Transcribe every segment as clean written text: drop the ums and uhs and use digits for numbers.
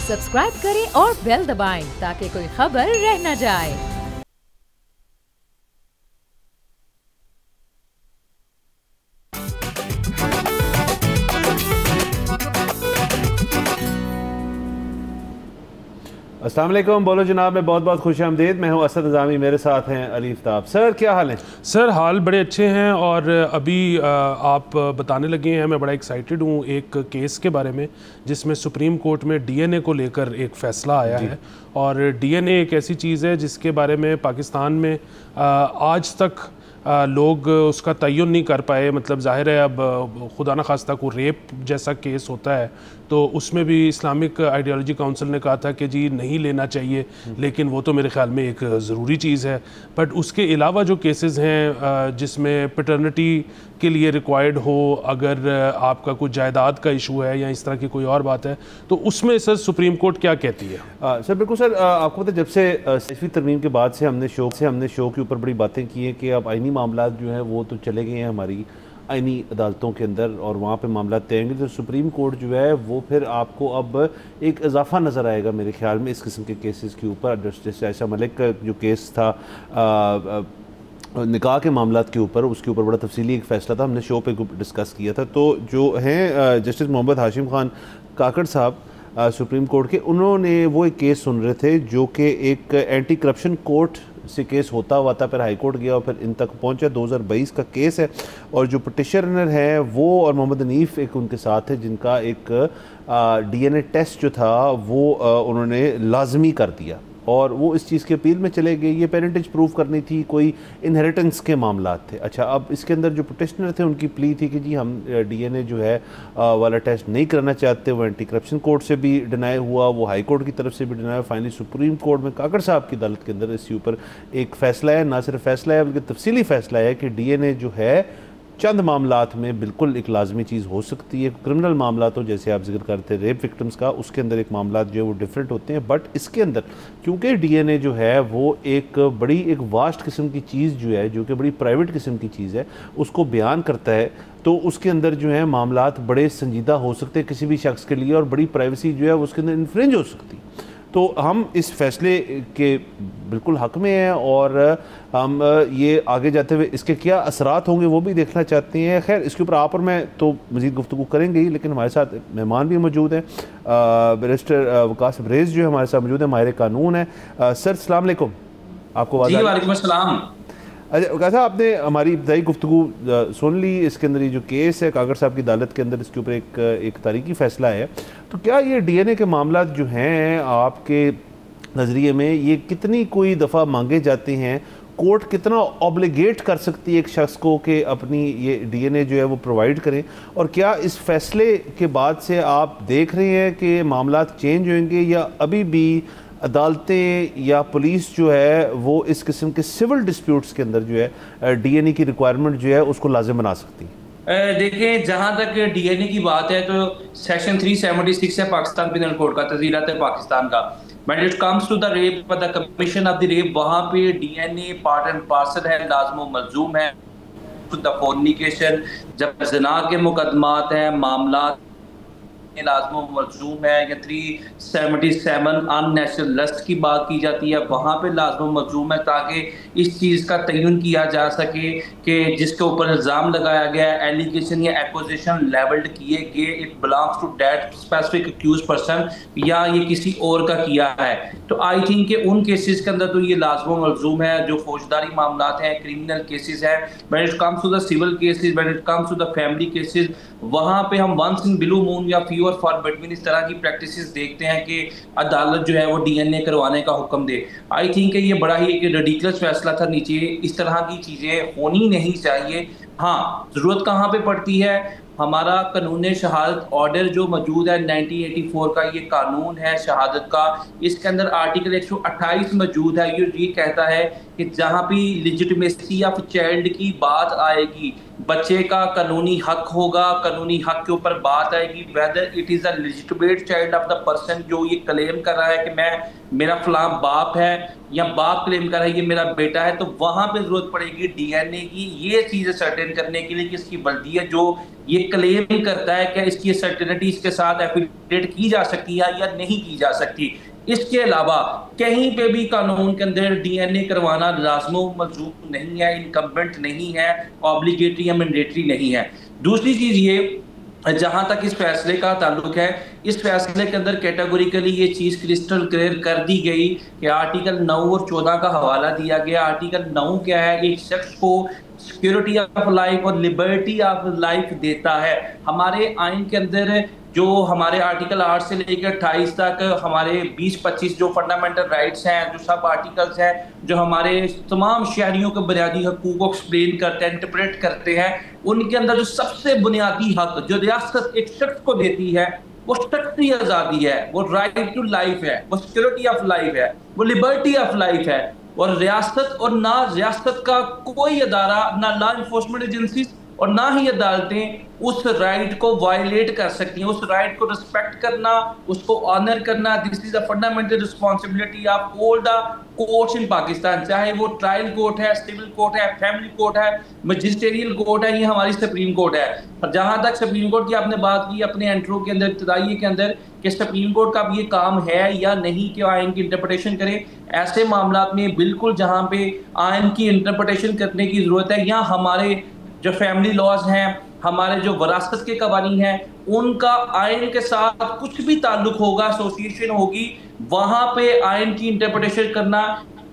Subscribe करें और bell दबाएं ताकि कोई खबर रह न जाए। अस्सलाम वालेकुम, बोलो जनाब में बहुत बहुत खुश आमदीद। मैं हूँ असद निज़ामी, मेरे साथ हैं अली आफ्ताब। सर क्या हाल है? सर हाल बड़े अच्छे हैं और अभी आप बताने लगे हैं, मैं बड़ा एक्साइटेड हूँ एक केस के बारे में जिसमें सुप्रीम कोर्ट में डीएनए को लेकर एक फ़ैसला आया है। और डीएनए एक ऐसी चीज़ है जिसके बारे में पाकिस्तान में आज तक लोग उसका तयन नहीं कर पाए। मतलब ज़ाहिर है अब खुदा न खास्ता को रेप जैसा केस होता है तो उसमें भी इस्लामिक आइडियोलॉजी काउंसिल ने कहा था कि जी नहीं लेना चाहिए, लेकिन वो तो मेरे ख़्याल में एक ज़रूरी चीज़ है। बट उसके अलावा जो केसेस हैं जिसमें पैटर्निटी के लिए रिक्वायर्ड हो, अगर आपका कुछ जायदाद का इशू है या इस तरह की कोई और बात है, तो उसमें सर सुप्रीम कोर्ट क्या कहती है? सर बिल्कुल सर, आपको पता है जब से 6वीं तरमीम के बाद से हमने शो के ऊपर बड़ी बातें की हैं कि अब आइनी मामला जो है वो तो चले गए हैं हमारी आइनी अदालतों के अंदर और वहाँ पे मामला तय होंगे, तो सुप्रीम कोर्ट जो है वो फिर आपको अब एक इजाफा नज़र आएगा मेरे ख्याल में इस किस्म के केसेस के ऊपर। जस्टिस आयशा मलिक का जो केस था निकाह के मामलात के ऊपर, उसके ऊपर बड़ा तफसीली एक फ़ैसला था, हमने शो पे डिस्कस किया था। तो जो हैं जस्टिस मोहम्मद हाशिम खान काकड़ साहब सुप्रीम कोर्ट के, उन्होंने वो एक केस सुन रहे थे जो कि एक एंटी करप्शन कोर्ट से केस होता हुआ था, फिर हाई कोर्ट गया और फिर इन तक पहुंचा। 2022 का केस है और जो पटिशनर है वो और मोहम्मद हनीफ एक उनके साथ है जिनका एक डीएनए टेस्ट जो था वो उन्होंने लाजमी कर दिया और वो इस चीज़ के अपील में चले गए। ये पेरेंटेज प्रूफ करनी थी, कोई इनहेरिटेंस के मामलात थे। अच्छा, अब इसके अंदर जो पटिशनर थे उनकी प्ली थी कि जी हम डीएनए जो है वाला टेस्ट नहीं करना चाहते। वो एंटी करप्शन कोर्ट से भी डिनाई हुआ, वो हाई कोर्ट की तरफ से भी डिनाई हुआ। फाइनली सुप्रीम कोर्ट में काकड़ साहब की अदालत के अंदर इसके ऊपर एक फ़ैसला है, ना सिर्फ फ़ैसला है बल्कि तफसीली फ़ैसला है कि डीएनए जो है चंद मामलात में बिल्कुल एक लाजमी चीज़ हो सकती है। क्रिमिनल मामला तो जैसे आप जिक्र करते हैं रेप विक्टिम्स का, उसके अंदर एक मामला जो है वो डिफरेंट होते हैं। बट इसके अंदर क्योंकि डीएनए जो है वो एक बड़ी एक वास्ट किस्म की चीज़ जो है, जो कि बड़ी प्राइवेट किस्म की चीज़ है, उसको बयान करता है, तो उसके अंदर जो है मामलात बड़े संजीदा हो सकते हैं किसी भी शख्स के लिए और बड़ी प्राइवेसी जो है उसके अंदर इन्फ्रिंज हो सकती है। तो हम इस फैसले के बिल्कुल हक़ में हैं और हम ये आगे जाते हुए इसके क्या असरात होंगे वो भी देखना चाहते हैं। खैर इसके ऊपर आप और मैं तो मज़ीद गुफ्तगू करेंगे ही, लेकिन हमारे साथ मेहमान भी मौजूद हैं। बैरिस्टर वकास अबरेज़ जो है हमारे साथ मौजूद है, माहिर कानून है। सर अस्सलाम वालेकुम, आपको आवाज़? जी वालेकुम अस्सलाम। अच्छा कैसा, आपने हमारी इब्तदाई गुफ्तगू सुन ली। इसके अंदर ये जो केस है काकड़ साहब की अदालत के अंदर, इसके ऊपर एक तारीखी फ़ैसला है। तो क्या ये डीएनए के मामला जो हैं आपके नज़रिए में ये कितनी कोई दफ़ा मांगे जाते हैं? कोर्ट कितना ऑब्लिगेट कर सकती है एक शख्स को कि अपनी ये डीएनए जो है वो प्रोवाइड करें? और क्या इस फैसले के बाद से आप देख रहे हैं कि मामला चेंज होंगे या अभी भी अदालतें या पुलिस जो है वो इस किस्म के सिविल डिस्प्यूट्स के अंदर जो है डीएनए की रिक्वायरमेंट जो है उसको लाजिम बना सकती है? देखिए, जहाँ तक डीएनए की बात है तो सेक्शन 376 है पाकिस्तान पिनल कोड का, तज़ीरात है पाकिस्तान का। When it comes to the rape, the commission of the rape, वहाँ पे डीएनए पार्ट एंड पार्सल है, लाज़िम मलज़ूम है। द फोर्निकेशन, जब ज़िना के मुकदमात हैं, मामला लाज़िम मलज़ूम है, या 377 अननेचुरल लस्ट की बात की जाती है, वहाँ पे लाज़िम मलज़ूम है, ताकि इस चीज़ का तयन किया जा सके कि जिसके ऊपर इल्ज़ाम लगाया गया, एलिगेशन या एक्विजिशन लेवल्ड किए गए, it belongs to that specific accused person या ये किसी और का किया है। तो आई थिंक कि उन केसेस के अंदर तो ये लाज़िम मलज़ूम है जो फौजदारी मामलात हैं, क्रिमिनल केसेस हैं। When it comes to the civil cases, when it comes to the family cases, वहाँ पे हम वंस इन ब्लू मून या फ्यू और फॉर बिटवीन इस तरह की प्रैक्टिसेस देखते हैं कि अदालत जो है वो डीएनए करवाने का हुक्म दे। आई थिंक ये बड़ा ही एक रिडिकुलस फैसला था। नीचे इस तरह की चीज़ें होनी नहीं चाहिए। हाँ, ज़रूरत कहाँ पे पड़ती है, हमारा कानून शहादत ऑर्डर जो मौजूद है 1984 का, ये कानून है शहादत का, इसके अंदर आर्टिकल 128 मौजूद है। ये कहता है कि जहाँ भी लिजिटिमेसी ऑफ चाइल्ड की बात आएगी बच्चे का कानूनी हक होगा, कानूनी हक के ऊपर बात आएगी, whether it is a legitimate child of the person जो ये क्लेम कर रहा है कि मैं मेरा फलां बाप है, या बाप क्लेम कर रहा है ये मेरा बेटा है, तो वहां पे जरूरत पड़ेगी डीएनए की ये चीजें सर्टेन करने के लिए कि इसकी वल्दियत जो ये क्लेम करता है क्या इसकी सर्टेनिटी इसके साथ एफिडेविट की जा सकती है या नहीं की जा सकती। इसके अलावा कहीं पे भी कानून के अंदर डीएनए करवाना लाज़िम मलज़ूम नहीं है, इनकम्बेंट नहीं है, ऑब्लिगेटरी या मैंडेटरी नहीं है। दूसरी चीज ये जहां तक इस फैसले का ताल्लुक है, इस फैसले के अंदर कैटेगोरिकली ये चीज क्रिस्टल क्लियर कर दी गई कि आर्टिकल 9 और 14 का हवाला दिया गया। आर्टिकल 9 क्या है, एक शख्स को सिक्योरिटी ऑफ लाइफ और लिबर्टी ऑफ लाइफ देता है। हमारे आइन के अंदर जो हमारे आर्टिकल 8 से लेकर 28 तक हमारे 20-25 जो फंडामेंटल राइट्स हैं, जो सब आर्टिकल्स हैं, जो हमारे तमाम शहरियों के बुनियादी हकूक़ को एक्सप्लेन करते हैं, इंटरप्रेट करते हैं, उनके अंदर जो सबसे बुनियादी हक जो रियासत एक शख्स को देती है वो शख्सी आज़ादी है, वो राइट टू लाइफ है, वो सिक्योरिटी ऑफ लाइफ है, वो लिबर्टी ऑफ लाइफ है। और रियासत और ना रियासत का कोई अदारा, ना लॉ इन्फोर्समेंट एजेंसी और ना ही अदालतें उस राइट को वायलेट कर सकती हैं। उस राइट को रिस्पेक्ट करना, उसको ऑनर करना, this is a fundamental responsibility of all the courts in Pakistan, चाहे वो ट्रायल कोर्ट है, सिविल कोर्ट है, फैमिली कोर्ट है, मजिस्ट्रियल कोर्ट है, ये हमारी सुप्रीम कोर्ट है। और जहां तक सुप्रीम कोर्ट की आपने बात की अपने इंट्रो के अंदर, इब्तिदाई के अंदर, कि सुप्रीम कोर्ट का ये काम है या नहीं कि आइन की इंटरप्रिटेशन करे, ऐसे मामला में बिल्कुल जहां पे आइन की इंटरप्रिटेशन करने की जरूरत है, या हमारे जो फैमिली लॉज हैं, हमारे जो वरासत के कवानीन हैं, उनका आइन के साथ कुछ भी ताल्लुक होगा, एसोसिएशन होगी, वहां पे आइन की इंटरप्रिटेशन करना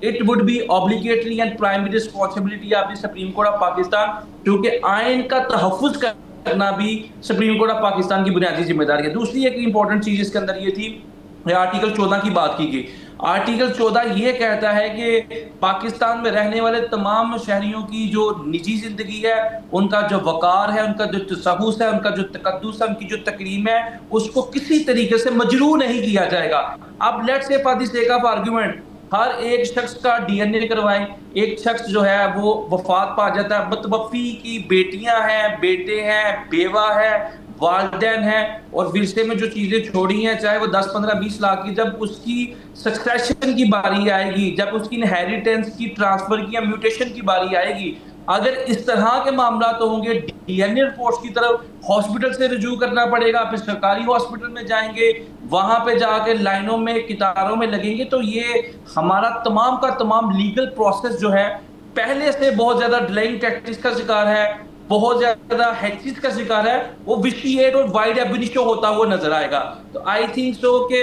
it would be obligatory and primary responsibility of the supreme court of Pakistan, क्योंकि आइन का तहफ़्फ़ुज़ करना भी सुप्रीम कोर्ट ऑफ पाकिस्तान की बुनियादी जिम्मेदारी है। दूसरी एक इंपॉर्टेंट चीज इसके अंदर ये थी, आर्टिकल 14 की बात की गई। आर्टिकल 14 ये कहता है कि पाकिस्तान में रहने वाले तमाम शहरियों की जो निजी जिंदगी है, उनका जो वकार है, उनका जो तसव्वुस है, उनका जो तकद्दुस है, उनकी जो तकरीम है, उसको किसी तरीके से मजरूह नहीं किया जाएगा। अब let's say for the sake of argument हर एक शख्स का डीएनए करवाएं, एक शख्स जो है वो वफात पा जाता है, मतवफ़ी की बेटियां हैं, बेटे हैं, बेवा है, वालिदैन है, और विरसे में जो चीज़ें छोड़ी हैं, चाहे वो 10, 15, 20 लाख की, जब उसकी सक्सेशन की बारी आएगी, जब उसकी इनहेरिटेंस की, ट्रांसफर की या म्यूटेशन की बारी आएगी, अगर इस तरह के मामला तो होंगे, डीएनए रिपोर्ट्स की तरफ हॉस्पिटल से रजू करना पड़ेगा, फिर सरकारी हॉस्पिटल में जाएंगे, वहां पे जाके लाइनों में, कितारों में लगेंगे, तो ये हमारा तमाम का तमाम लीगल प्रोसेस जो है पहले से बहुत ज्यादा डिलेइंग टैक्टिक्स का शिकार है, बहुत ज्यादा हैचिस का शिकार है, वो विशिएट और वाइड एबिनिशो होता हुआ नजर आएगा। तो आई थिंक सो कि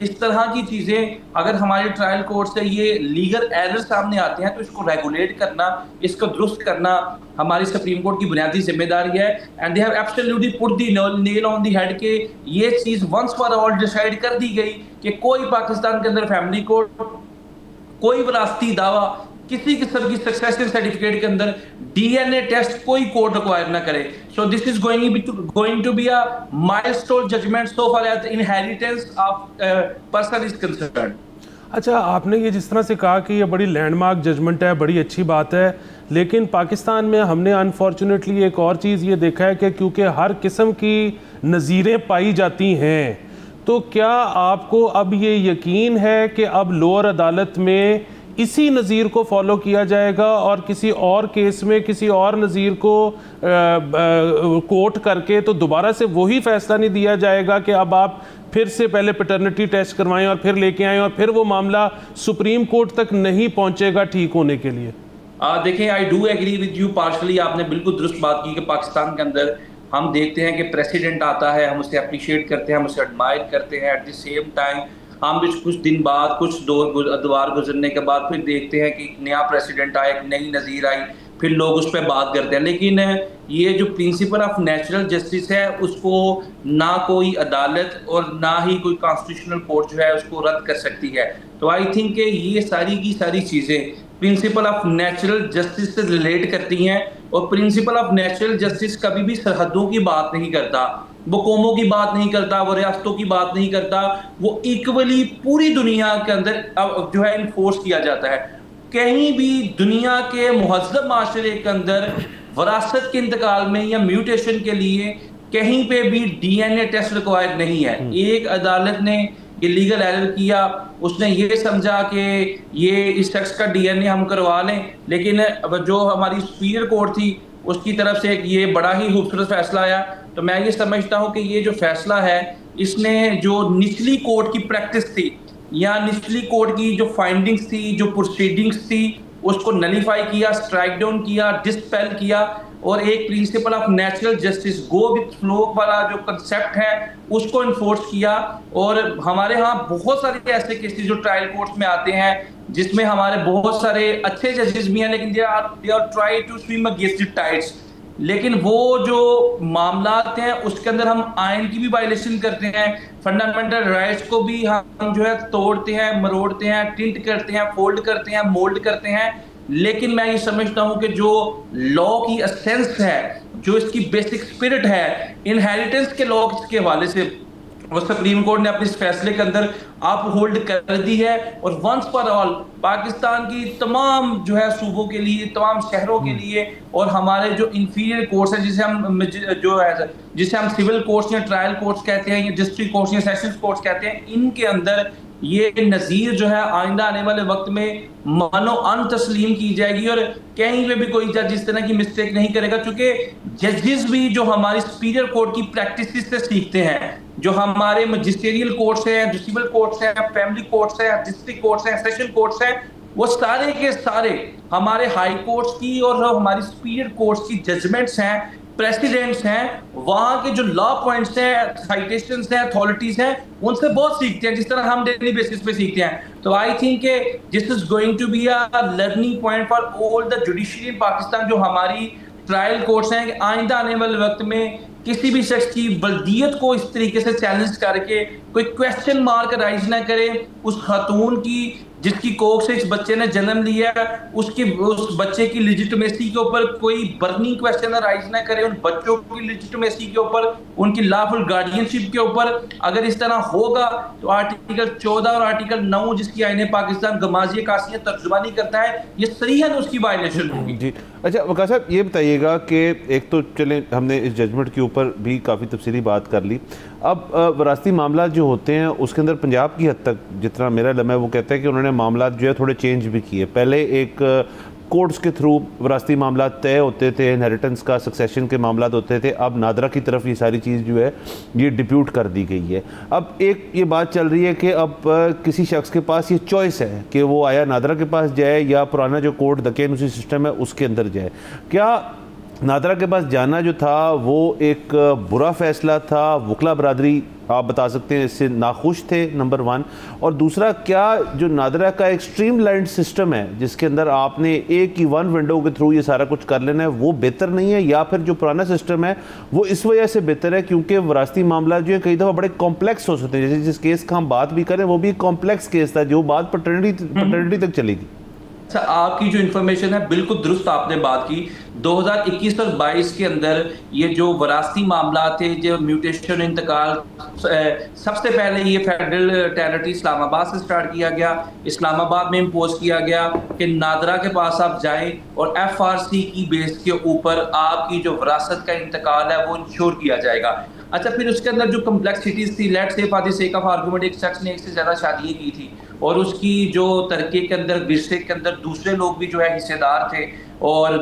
इस तरह की चीजें अगर हमारे ट्रायल कोर्ट से ये लीगल एरर सामने आते हैं, तो इसको रेगुलेट करना, इसको दुरुस्त करना हमारी सुप्रीम कोर्ट की बुनियादी जिम्मेदारी है। And they have absolutely put the nail on the head के ये चीज वंस फॉर ऑल डिसाइड कर दी गई कि कोई पाकिस्तान के अंदर फैमिली कोर्ट, कोई विरासती दावा, किसी किस्म की सक्सेशन सर्टिफिकेट के अंदर डीएनए टेस्ट कोई कोर्ट रिक्वायर ना करे। So this is going to be a milestone judgement so far as inheritance of person is concerned. अच्छा, आपने ये जिस तरह से कहा कि ये बड़ी लैंडमार्क जजमेंट है, बड़ी अच्छी बात है, लेकिन पाकिस्तान में हमने अनफॉर्चुनेटली एक और चीज़ ये देखा है कि क्योंकि हर किस्म की नज़ीरें पाई जाती हैं, तो क्या आपको अब ये यकीन है कि अब लोअर अदालत में इसी नज़ीर को फॉलो किया जाएगा और किसी और केस में किसी और नज़ीर को कोर्ट करके तो दोबारा से वही फैसला नहीं दिया जाएगा कि अब आप फिर से पहले पैटर्निटी टेस्ट करवाएं और फिर लेके आएं और फिर वो मामला सुप्रीम कोर्ट तक नहीं पहुंचेगा ठीक होने के लिए? देखिए, I do agree with you partially. आपने बिल्कुल दुरुस्त बात की कि पाकिस्तान के अंदर हम देखते हैं कि प्रेसिडेंट आता है, हम उसे अप्रिशिएट करते हैं, हम उसे एडमायर करते हैं, एट द सेम टाइम हम भी कुछ दिन बाद, कुछ अदवार गुजरने के बाद फिर देखते हैं कि नया प्रेसिडेंट आया, एक नई नज़ीर आई, फिर लोग उस पर बात करते हैं। लेकिन ये जो प्रिंसिपल ऑफ नेचुरल जस्टिस है, उसको ना कोई अदालत और ना ही कोई कॉन्स्टिट्यूशनल कोर्ट जो है उसको रद्द कर सकती है। तो आई थिंक कि ये सारी की सारी चीज़ें प्रिंसिपल ऑफ नेचुरल जस्टिस से रिलेट करती हैं, और प्रिंसिपल ऑफ नेचुरल जस्टिस कभी भी सरहदों की बात नहीं करता, वो कौमों की बात नहीं करता, वो रियासतों की बात नहीं करता, वो इक्वली पूरी दुनिया के अंदर जो है इन्फोर्स किया जाता है। कहीं भी दुनिया के मुहज़्ज़ब माशरे के अंदर वरासत के इंतकाल में या म्यूटेशन के लिए कहीं पे भी डीएनए टेस्ट रिक्वायर्ड नहीं है। एक अदालत ने इलीगल एरर किया, उसने ये समझा कि ये इस शख्स का डीएनए हम करवा लें, लेकिन जो हमारी सुपीरियर कोर्ट थी उसकी तरफ से ये बड़ा ही खूबसूरत फैसला आया। तो मैं ये समझता हूँ कि ये जो फैसला है इसने जो निचली कोर्ट की प्रैक्टिस थी या निचली कोर्ट की जो फाइंडिंग्स थी, जो प्रोसीडिंग्स थी, उसको नलीफाई किया, स्ट्राइक डाउन किया, डिस्पेल किया और एक principle of natural justice, go with flow वाला जो कंसेप्ट है उसको इन्फोर्स किया। और हमारे यहाँ बहुत सारे ऐसे केसेस जो ट्रायल कोर्ट्स में आते हैं जिसमें हमारे बहुत सारे अच्छे जजेस भी हैं, लेकिन they are try to swim against the tides. लेकिन वो जो मामलात हैं उसके अंदर हम आइन की भी वायलेशन करते हैं, फंडामेंटल राइट्स को भी हम जो है तोड़ते हैं, मरोड़ते हैं, टिंट करते हैं, फोल्ड करते हैं, मोल्ड करते हैं। लेकिन मैं ये समझता हूं कि जो लॉ की एसेंस है, जो इसकी बेसिक स्पिरिट है, इनहेरिटेंस के लॉ के हवाले से वो सुप्रीम कोर्ट ने अपने इस फैसले के अंदर अप होल्ड कर दी है। और वंस फॉर ऑल पाकिस्तान की तमाम जो है सूबों के लिए, तमाम शहरों के लिए और हमारे जो इंफीरियर कोर्ट्स हैं जिसे हम सिविल कोर्ट्स या ट्रायल कोर्ट्स कहते हैं या डिस्ट्रिक्ट कोर्ट्स या सेशंस कोर्ट्स कहते हैं, इनके अंदर ये नज़ीर जो है आइंदा आने वाले वक्त में मानो अनतस्लीम की जाएगी और कहीं पे भी कोई जज इस तरह की मिस्टेक नहीं करेगा, क्योंकि जजेस भी जो हमारी सुपीरियर कोर्ट की प्रैक्टिस से सीखते हैं, जो हमारे मजिस्ट्रियल कोर्ट्स हैं, जो सिविल कोर्ट्स हैं, फैमिली कोर्ट्स हैं, डिस्ट्रिक्ट कोर्ट्स हैं, सेशन कोर्ट्स हैं, वो सारे के सारे हमारे हाई कोर्ट्स की और हमारी सुपीरियर कोर्ट्स की जजमेंट्स हैं, प्रेसिडेंट्स हैं, वहां के जो लॉ पॉइंट्स हैं, साइटेशंस हैं, अथॉरिटीज हैं, उनसे बहुत सीखते हैं, जिस तरह हम डेली बेसिस पे सीखते हैं। तो I think this is going to be a learning point for all the judiciary in Pakistan. जो हमारी ट्रायल कोर्ट्स हैं, आइंदा आने वाले वक्त में किसी भी शख्स की बल्दियत को इस तरीके से चैलेंज करके कोई क्वेश्चन मार्क राइज ना करे उस खातून की जिसकी कोख से इस बच्चे ने जन्म लिया, उस बच्चे की लेजिटिमेसी के ऊपर कोई बर्निंग क्वेश्चन राइज ना करे, उन बच्चों की लेजिटिमेसी के ऊपर, उनकी लॉफुल गार्डियनशिप के ऊपर। अगर इस तरह होगा तो आर्टिकल 14 और आर्टिकल 9 जिसकी आईने पाकिस्तान गमाजी कासियत तर्जुमानी करता है, ये सरीहन उसकी वायलेशन होगी। जी अच्छा वकार साहब, ये बताइएगा कि एक तो चले हमने इस जजमेंट के ऊपर भी काफ़ी तफसीली बात कर ली, अब वरासती मामला जो होते हैं उसके अंदर पंजाब की हद तक जितना मेरा लम्हा है वो कहता है कि उन्होंने मामला जो है थोड़े चेंज भी किए। पहले एक कोर्ट्स के थ्रू वरासती मामला तय होते थे, इनहेरिटेंस का, सक्सेशन के मामला होते थे, अब नादरा की तरफ ये सारी चीज़ जो है ये डिप्यूट कर दी गई है। अब एक ये बात चल रही है कि अब किसी शख्स के पास ये चॉइस है कि वो आया नादरा के पास जाए या पुराना जो कोर्ट दकेनुसी सिस्टम है उसके अंदर जाए। क्या नादरा के पास जाना जो था वो एक बुरा फैसला था? वकला बरादरी आप बता सकते हैं इससे नाखुश थे, नंबर 1। और दूसरा, क्या जो नादरा का एक स्ट्रीमलाइंड सिस्टम है जिसके अंदर आपने एक ही वन विंडो के थ्रू ये सारा कुछ कर लेना है, वो बेहतर नहीं है, या फिर जो पुराना सिस्टम है वो इस वजह से बेहतर है क्योंकि वरासती मामला जो है कई दफ़ा बड़े कॉम्प्लेक्स हो सकते हैं? जैसे जिस केस का हम बात भी करें वो भी कॉम्प्लेक्स केस था जो बात पैटर्निटी तक चली गई। अच्छा, आपकी जो इन्फॉर्मेशन है बिल्कुल दुरुस्त आपने बात की। 2021 और 22 के अंदर ये जो वरासती मामला थे, जो म्यूटेशन इंतकाल, सबसे पहले ये फेडरल टेरिटरी इस्लामाबाद से स्टार्ट किया गया, इस्लामाबाद में इम्पोज किया गया कि नादरा के पास आप जाएं और FRC की बेस के ऊपर आपकी जो वरासत का इंतकाल है वो इंश्योर किया जाएगा। अच्छा, फिर उसके अंदर जो कम्प्लेक्सिटीज थी, let's say for the sake of argument एक शख्स ने एक से ज़्यादा शादियाँ की थी और उसकी जो तरक्के के अंदर, विरसे के अंदर दूसरे लोग भी जो है हिस्सेदार थे और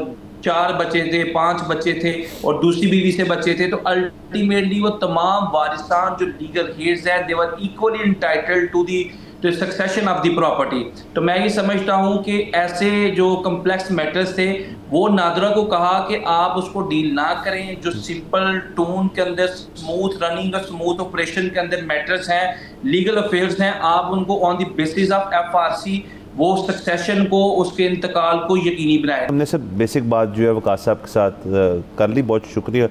4 बच्चे थे, 5 बच्चे थे और दूसरी बीवी से बच्चे थे, तो अल्टीमेटली वो तमाम वारिसान जो लीगल हेयर्स हैं, they were equally entitled to the succession of the property. तो मैं ये समझता हूँ कि ऐसे जो कम्प्लेक्स मैटर्स थे वो नादरा को कहा कि आप उसको डील ना करें, जो सिंपल टून के अंदर स्मूथ रनिंग और स्मूथ ऑपरेशन के अंदर मैटर्स हैं, लीगल अफेयर्स हैं, आप उनको on the basis of FRC वो सक्सेशन को, उसके इंतकाल को यकीनी बनाए। हमने सब बेसिक बात जो है वकार साहब के साथ कर ली, बहुत शुक्रिया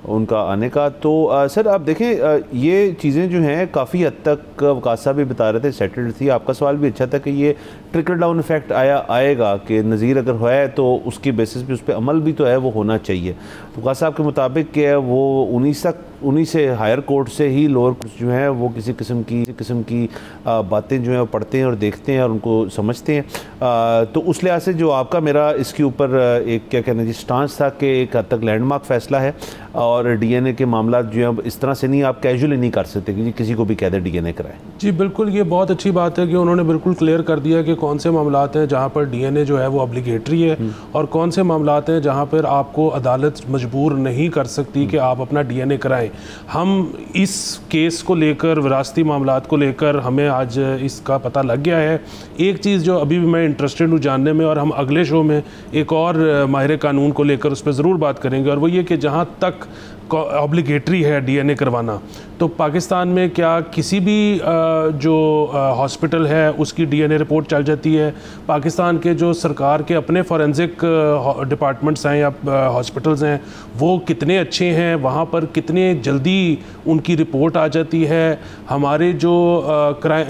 उनका आने का। तो सर आप देखें ये चीज़ें जो हैं काफ़ी हद तक वकार साहब भी बता रहे थे सेटल्ड थी। आपका सवाल भी अच्छा था कि ये ट्रिकल डाउन इफेक्ट आएगा कि नज़ीर अगर है तो उसकी बेसिस पे उस पर अमल भी तो है वो होना चाहिए। वकार साहब के मुताबिक वो 19 तक उन्हीं से हायर कोर्ट से ही लोअर कोर्ट जो है वो किसी किस्म की बातें जो है पढ़ते हैं और देखते हैं और उनको समझते हैं। तो उस लिहाज से जो आपका मेरा इसके ऊपर एक क्या कहना जी स्टांस था कि एक हद तक लैंडमार्क फ़ैसला है और डीएनए के मामला जो है इस तरह से नहीं, आप कैजुअली नहीं कर सकते कि जी किसी को भी कह दे डीएनए कराए। जी बिल्कुल, ये बहुत अच्छी बात है कि उन्होंने बिल्कुल क्लियर कर दिया कि कौन से मामलात हैं जहाँ पर डीएनए जो है वो ऑब्लिगेटरी है और कौन से मामलात हैं जहाँ पर आपको अदालत मजबूर नहीं कर सकती कि आप अपना डीएनए कराएं। हम इस केस को लेकर, विरासती मामलात को लेकर हमें आज इसका पता लग गया है। एक चीज़ जो अभी भी मैं इंटरेस्टेड हूँ जानने में, और हम अगले शो में एक और माहिर कानून को लेकर उस पर ज़रूर बात करेंगे, और वो ये कि जहाँ तक ऑब्लिगेटरी है डीएनए करवाना, तो पाकिस्तान में क्या किसी भी जो हॉस्पिटल है उसकी डीएनए रिपोर्ट चल जाती है? पाकिस्तान के जो सरकार के अपने फॉरेंसिक डिपार्टमेंट्स हैं या हॉस्पिटल्स हैं वो कितने अच्छे हैं, वहाँ पर कितने जल्दी उनकी रिपोर्ट आ जाती है? हमारे जो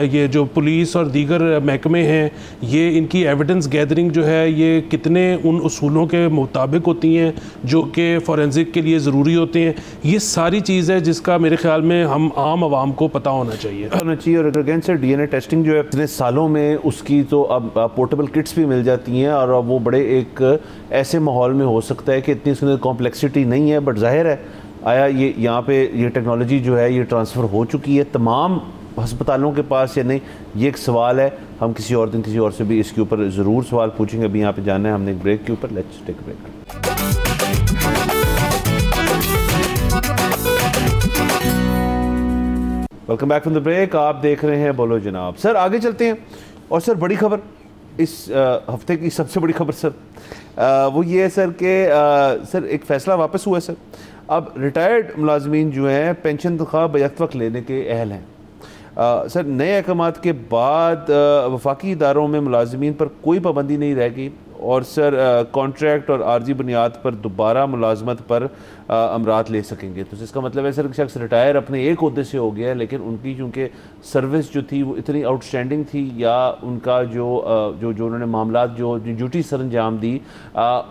ये जो पुलिस और दीगर महकमे हैं, ये इनकी एविडेंस गैदरिंग जो है ये कितने उन उसूलों के मुताबिक होती हैं जो कि फॉरेंसिक के लिए ज़रूरी होते हैं? ये सारी चीज़ है जिसका मेरे ख्याल में हम आम आवाम को पता होना चाहिए। और अगेन से डीएनए टेस्टिंग जो है इतने सालों में उसकी तो अब पोर्टेबल किट्स भी मिल जाती हैं और अब वो बड़े एक ऐसे माहौल में हो सकता है कि इतनी उसमें कॉम्प्लेक्सिटी नहीं है, बट जाहिर है आया ये यहाँ पे ये टेक्नोलॉजी जो है ये ट्रांसफ़र हो चुकी है तमाम अस्पतालों के पास या नहीं, ये एक सवाल है। हम किसी और दिन किसी और से भी इसके ऊपर ज़रूर सवाल पूछेंगे। अभी यहाँ पे जाना है हमने एक ब्रेक के ऊपर। Let's take break. Welcome back from the break. आप देख रहे हैं बोलो जनाब। सर आगे चलते हैं, और सर बड़ी खबर इस हफ्ते की सबसे बड़ी खबर सर वो ये है सर कि सर एक फ़ैसला वापस हुआ है सर। अब रिटायर्ड मुलाजमीन जो हैं पेंशन तनख्वाह बैक वक्त लेने के अहल हैं। सर नए अहकामात के बाद वफाकी इदारों में मुलाजमीन पर कोई पाबंदी नहीं रह गई, और सर कॉन्ट्रैक्ट और आर्जी बुनियाद पर दोबारा मुलाजमत पर अमरात ले सकेंगे। तो इसका मतलब है सर शख्स रिटायर अपने एक ओहदे से हो गया है, लेकिन उनकी चूँकि सर्विस जो थी वो इतनी आउटस्टैंडिंग थी या उनका जो उन्होंने मामलात जो ड्यूटी सर अंजाम दी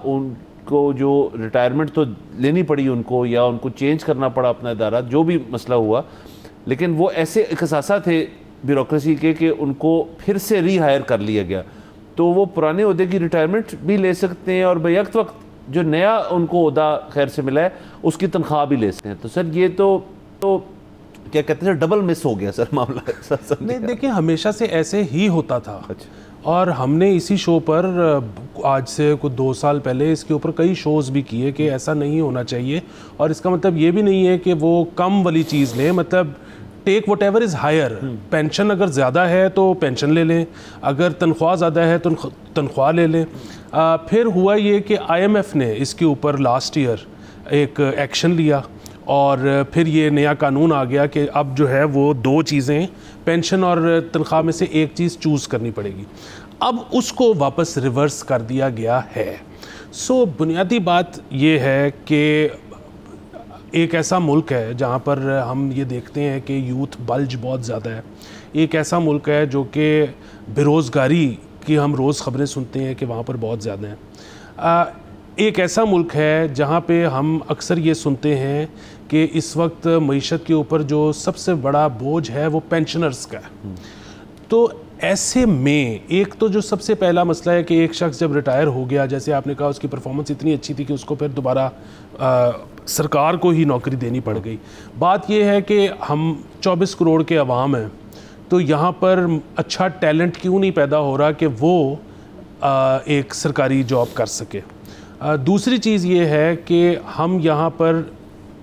उनको जो रिटायरमेंट तो लेनी पड़ी उनको, या उनको चेंज करना पड़ा अपना इदारा, जो भी मसला हुआ, लेकिन वो ऐसे इख्तिसासा थे ब्यूरोक्रेसी के कि उनको फिर से रीहायर कर लिया गया। तो वो पुराने ओहदे की रिटायरमेंट भी ले सकते हैं और बैक वक्त जो नया उनको ओहदा खैर से मिला है उसकी तनख्वाह भी ले सकते हैं। तो सर ये तो क्या कहते हैं डबल मिस हो गया सर मामला। नहीं देखिए, हमेशा से ऐसे ही होता था। अच्छा। और हमने इसी शो पर आज से कुछ 2 साल पहले इसके ऊपर कई शोज़ भी किए कि ऐसा नहीं होना चाहिए। और इसका मतलब ये भी नहीं है कि वो कम वाली चीज़ लें, मतलब take whatever is higher. Pension अगर ज़्यादा है तो पेंशन ले लें, अगर तनख्वाह ज़्यादा है तो तनख्वाह ले लें। फिर हुआ ये कि IMF ने इसके ऊपर लास्ट ईयर एक एक्शन लिया और फिर ये नया कानून आ गया कि अब जो है वो 2 चीज़ें, पेंशन और तनख्वाह में से एक चीज़ चूज़ करनी पड़ेगी। अब उसको वापस रिवर्स कर दिया गया है। सो बुनियादी बात ये है कि एक ऐसा मुल्क है जहाँ पर हम ये देखते हैं कि यूथ बल्ज बहुत ज़्यादा है। एक ऐसा मुल्क है जो कि बेरोज़गारी की हम रोज़ ख़बरें सुनते हैं कि वहाँ पर बहुत ज़्यादा है। एक ऐसा मुल्क है जहाँ पे हम अक्सर ये सुनते हैं कि इस वक्त मईशत के ऊपर जो सबसे बड़ा बोझ है वो पेंशनर्स का है। तो ऐसे में एक तो जो सबसे पहला मसला है कि एक शख्स जब रिटायर हो गया, जैसे आपने कहा उसकी परफॉर्मेंस इतनी अच्छी थी कि उसको फिर दोबारा सरकार को ही नौकरी देनी पड़ गई। बात यह है कि हम 24 करोड़ के अवाम हैं, तो यहाँ पर अच्छा टैलेंट क्यों नहीं पैदा हो रहा कि वो एक सरकारी जॉब कर सके। दूसरी चीज़ ये है कि हम यहाँ पर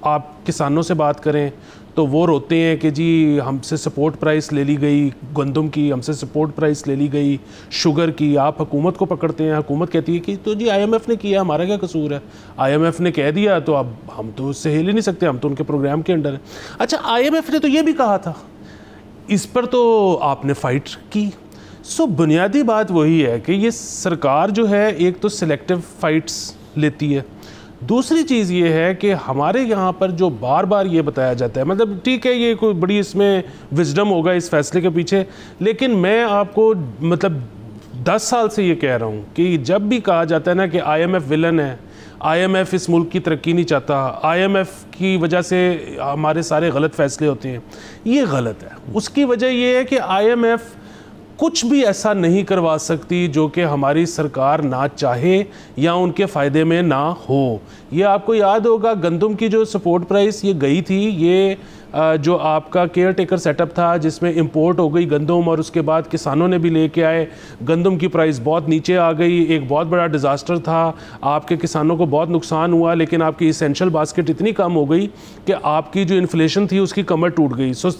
आप किसानों से बात करें तो वो रोते हैं कि जी हमसे सपोर्ट प्राइस ले ली गई गंदम की, हमसे सपोर्ट प्राइस ले ली गई शुगर की। आप हुकूमत को पकड़ते हैं, हुकूमत कहती है कि तो जी IMF ने किया, हमारा क्या कसूर है, IMF ने कह दिया तो अब हम तो उससे हिल ही नहीं सकते, हम तो उनके प्रोग्राम के अंडर हैं। अच्छा, IMF ने तो ये भी कहा था, इस पर तो आपने फ़ाइट की। सो बुनियादी बात वही है कि ये सरकार जो है एक तो सिलेक्टिव फ़ाइट्स लेती है, दूसरी चीज़ ये है कि हमारे यहाँ पर जो बार बार ये बताया जाता है, मतलब ठीक है ये कोई बड़ी इसमें विजडम होगा इस फैसले के पीछे, लेकिन मैं आपको मतलब 10 साल से ये कह रहा हूँ कि जब भी कहा जाता है ना कि IMF विलन है, IMF इस मुल्क की तरक्की नहीं चाहता, IMF की वजह से हमारे सारे गलत फैसले होते हैं, ये गलत है। उसकी वजह ये है कि IMF कुछ भी ऐसा नहीं करवा सकती जो कि हमारी सरकार ना चाहे या उनके फ़ायदे में ना हो। ये आपको याद होगा गंदम की जो सपोर्ट प्राइस ये गई थी, ये जो आपका केयर टेकर सेटअप था जिसमें इंपोर्ट हो गई गंदम और उसके बाद किसानों ने भी लेके आए, गंदम की प्राइस बहुत नीचे आ गई, एक बहुत बड़ा डिज़ास्टर था, आपके किसानों को बहुत नुकसान हुआ, लेकिन आपकी इसेंशियल बास्केट इतनी कम हो गई कि आपकी जो इन्फ्लेशन थी उसकी कमर टूट गई। सो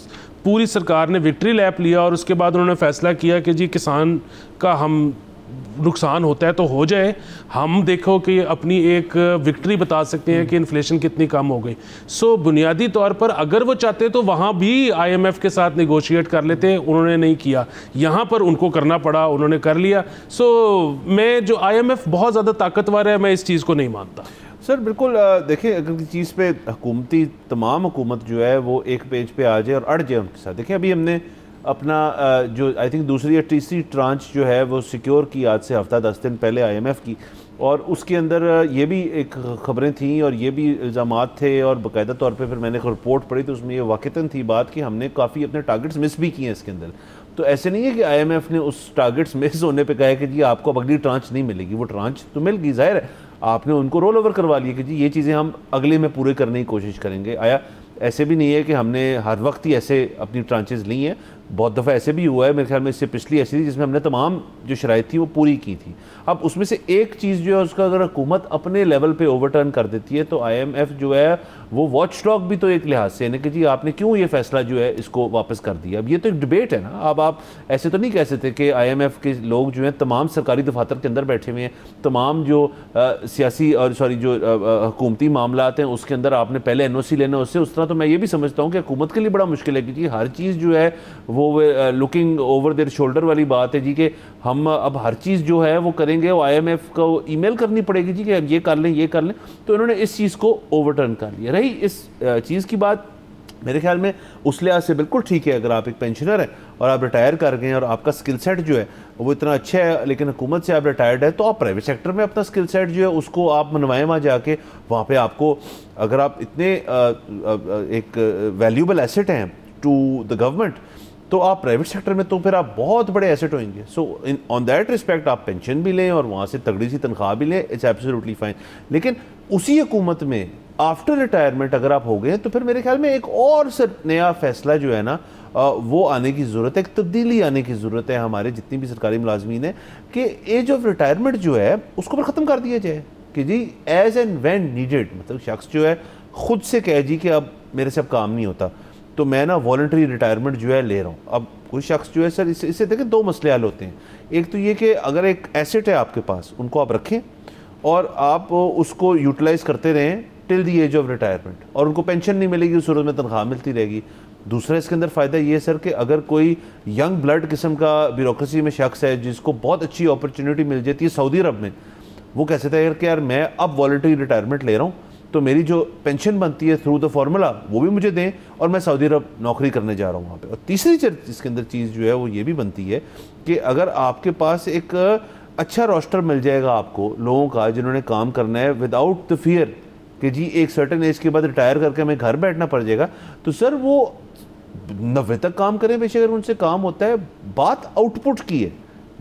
पूरी सरकार ने विक्ट्री लैप लिया और उसके बाद उन्होंने फैसला किया कि जी किसान का हम नुकसान होता है तो हो जाए, हम देखो कि अपनी एक विक्ट्री बता सकते हैं कि इन्फ्लेशन कितनी कम हो गई। सो बुनियादी तौर पर अगर वो चाहते तो वहाँ भी IMF के साथ नेगोशिएट कर लेते, उन्होंने नहीं किया, यहाँ पर उनको करना पड़ा, उन्होंने कर लिया। सो मैं जो IMF बहुत ज़्यादा ताकतवर है, मैं इस चीज़ को नहीं मानता। सर बिल्कुल, देखिए अगर किसी चीज़ पे हुकूमती तमाम हुकूमत जो है वो एक पेज पे आ जाए और अड़ जाए उनके साथ, देखिए अभी हमने अपना जो आई थिंक दूसरी या तीसरी ट्रांच जो है वो सिक्योर की आज से हफ्ता 10 दिन पहले IMF की, और उसके अंदर ये भी एक ख़बरें थी और ये भी इल्ज़ामात थे और बाकायदा तौर पे फिर मैंने एक रिपोर्ट पढ़ी तो उसमें ये वाक़तन थी बात कि हमने काफ़ी अपने टारगेट्स मिस भी किए हैं इसके अंदर। तो ऐसे नहीं है कि IMF ने उस टारगेट्स मिस होने पे कहा है कि जी आपको अब अगली ट्रांच नहीं मिलेगी, वो ट्रांच तो मिल गई, ज़ाहिर है आपने उनको रोल ओवर करवा लिया कि जी ये चीज़ें हम अगले में पूरे करने की कोशिश करेंगे। आया ऐसे भी नहीं है कि हमने हर वक्त ही ऐसे अपनी ट्रांचेज़ ली हैं, बहुत दफ़ा ऐसे भी हुआ है, मेरे ख्याल में इससे पिछली ऐसी थी जिसमें हमने तमाम जो शराइत थी वो पूरी की थी। अब उसमें से एक चीज़ जो है उसका अगर हुकूमत अपने लेवल पे ओवरटर्न कर देती है तो IMF जो है वो वॉच डॉग भी तो एक लिहाज से है कि जी आपने क्यों ये फैसला जो है इसको वापस कर दिया। अब ये तो एक डिबेट है ना, अब आप ऐसे तो नहीं कह सकते कि IMF के लोग जो हैं तमाम सरकारी दफातर के अंदर बैठे हुए हैं, तमाम जो सियासी और सॉरी जो हुकूमती मामलात हैं उसके अंदर आपने पहले NOC लेना उससे। उस तरह तो मैं ये भी समझता हूँ कि हुकूमत के लिए बड़ा मुश्किल है कि जी हर चीज़ जो है वो लुकिंग ओवर देयर शोल्डर वाली बात है जी कि हम अब हर चीज़ जो है वो करेंगे, वो IMF को ईमेल करनी पड़ेगी जी कि अब ये कर लें ये कर लें। तो इन्होंने इस चीज़ को ओवरटर्न कर लिया। रही इस चीज़ की बात, मेरे ख्याल में उस लिहाज से बिल्कुल ठीक है, अगर आप एक पेंशनर हैं और आप रिटायर कर गए और आपका स्किल सेट जो है वो इतना अच्छा है लेकिन हुकूमत से आप रिटायर्ड है तो आप प्राइवेट सेक्टर में अपना स्किल सेट जो है उसको आप मनवाएं वहाँ जाके, वहाँ पे आपको अगर आप इतने एक वैल्यूबल एसेट हैं टू द गवर्नमेंट तो आप प्राइवेट सेक्टर में तो फिर आप बहुत बड़े एसेट होंगे। सो इन ऑन दैट रिस्पेक्ट आप पेंशन भी लें और वहाँ से तगड़ी सी तनख्वाह भी लें, इट्स एब्सोल्युटली फाइन। लेकिन उसी हुकूमत में आफ्टर रिटायरमेंट अगर आप हो गए तो फिर मेरे ख्याल में एक और नया फैसला जो है ना वो आने की ज़रूरत है, एक तब्दीली आने की ज़रूरत है हमारे जितनी भी सरकारी मुलाजमीन है कि एज ऑफ रिटायरमेंट जो है उसको फिर ख़त्म कर दिया जाए कि जी एज एंड व्हेन नीडेड, मतलब शख्स जो है ख़ुद से कहे जी कि अब मेरे से अब काम नहीं होता तो मैं ना वॉलंटरी रिटायरमेंट जो है ले रहा हूँ। अब कोई शख्स जो है सर इससे देखें दो मसले हल होते हैं। एक तो ये कि अगर एक एसेट है आपके पास उनको आप रखें और आप उसको यूटिलाइज़ करते रहें till the age of retirement और उनको पेंशन नहीं मिलेगी, उस सूरत में तनख्वाह मिलती रहेगी। दूसरा इसके अंदर फ़ायदा ये है सर कि अगर कोई यंग ब्लड किस्म का ब्यूरोक्रेसी में शख्स है जिसको बहुत अच्छी अपॉर्चुनिटी मिल जाती है सऊदी अरब में, वो कह सकता है कि यार मैं अब वॉलंटरी रिटायरमेंट ले रहा हूँ तो मेरी जो पेंशन बनती है थ्रू द फार्मूला वो भी मुझे दें और मैं सऊदी अरब नौकरी करने जा रहा हूँ वहाँ पे। और तीसरी चीज़ इसके अंदर चीज़ जो है वो ये भी बनती है कि अगर आपके पास एक अच्छा रोस्टर मिल जाएगा आपको लोगों का जिन्होंने काम करना है विदाउट द फियर कि जी एक सर्टेन एज के बाद रिटायर करके हमें घर बैठना पड़ जाएगा, तो सर वो 90 तक काम करें बेशक अगर उनसे काम होता है। बात आउटपुट की है,